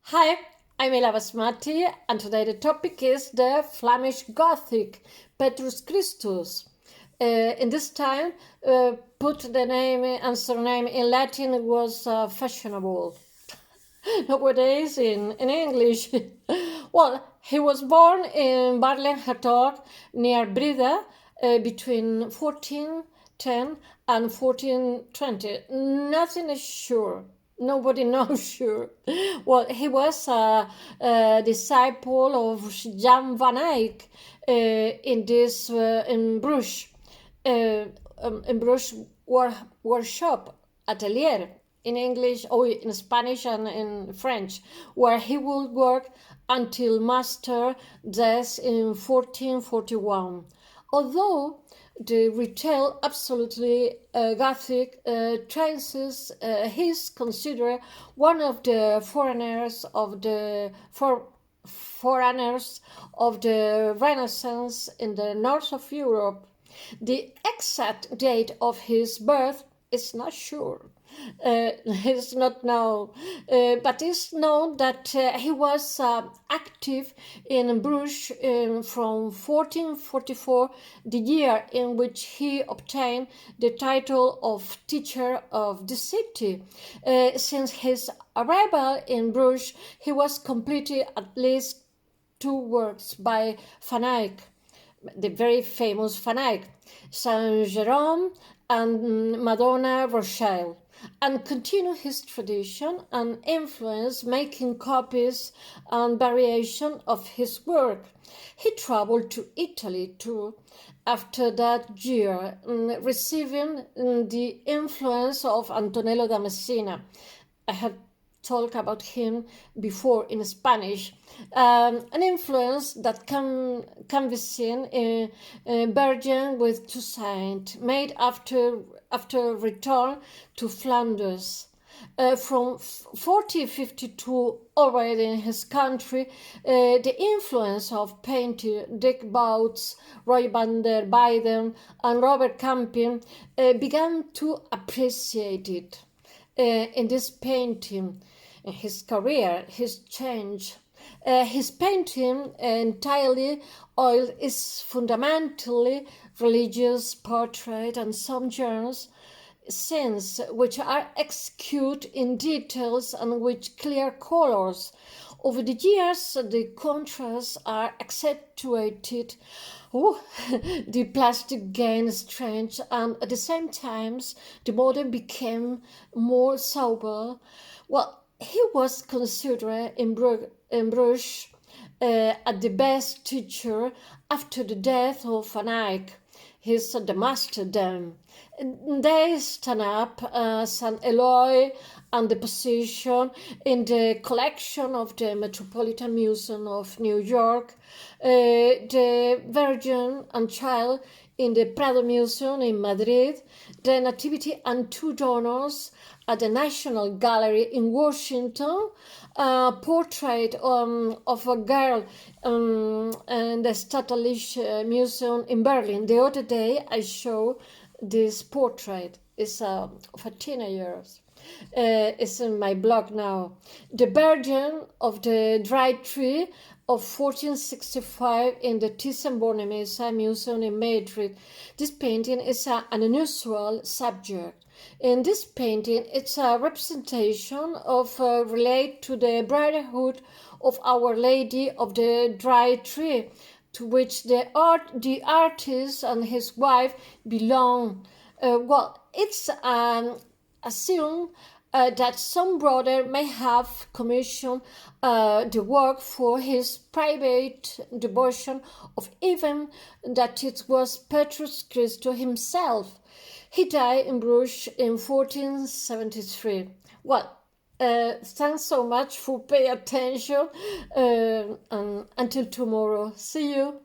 Hi, I'm ilabasmati, and today the topic is the Flemish Gothic, Petrus Christus. In this time, put the name and surname in Latin was fashionable. Nowadays in English. Well, he was born in Barlen-Hertog near Breda between 1410 and 1420. Nothing is sure. Nobody knows sure. Well, he was a disciple of Jan van Eyck in Bruges. In Bruges workshop atelier in English or in Spanish and in French, where he would work until master death in 1441. Although the retail absolutely Gothic traces, he's considered one of the foreigners of the Renaissance in the north of Europe. The exact date of his birth is not sure. It's not known, but it's known that he was active in Bruges from 1444, the year in which he obtained the title of teacher of the city. Since his arrival in Bruges, he was completed at least 2 works by Van Eyck, the very famous Van Eyck, Saint Jerome and Madonna Rochelle, and continue his tradition and influence, making copies and variation of his work. He traveled to Italy too after that year, receiving the influence of Antonello da Messina. I have talked about him before in Spanish. An influence that can be seen in Bergen with Toussaint, made after return to Flanders. From 1452, already in his country, the influence of painter Dick Bouts, Roy van der Weyden, and Robert Campin began to appreciate it. In this painting, his career, his change. His painting, entirely oil, is fundamentally religious portrait and some genres, scenes which are executed in details and with clear colors. Over the years, the contrasts are accentuated. Oh, the plastic gained strength, and at the same time, the model became more sober. Well, he was considered in Bruges as the best teacher after the death of Van Eyck. He's the master then. They stand up St. Eloi and the position in the collection of the Metropolitan Museum of New York, the Virgin and Child in the Prado Museum in Madrid, the Nativity and two donors at the National Gallery in Washington, a portrait of a girl in the Staatliche Museum in Berlin. The other day I showed this portrait. It's of a teenager. It's in my blog now. The Burden of the Dry Tree of 1465 in the Thyssen-Bornemisza Museum in Madrid. This painting is an unusual subject. In this painting, it's a representation of relate to the brotherhood of Our Lady of the Dry Tree, to which the artist and his wife belong. It's assumed that some brother may have commissioned the work for his private devotion, of even that it was Petrus Christus himself. He died in Bruges in 1473. Well, thanks so much for paying attention, and until tomorrow. See you.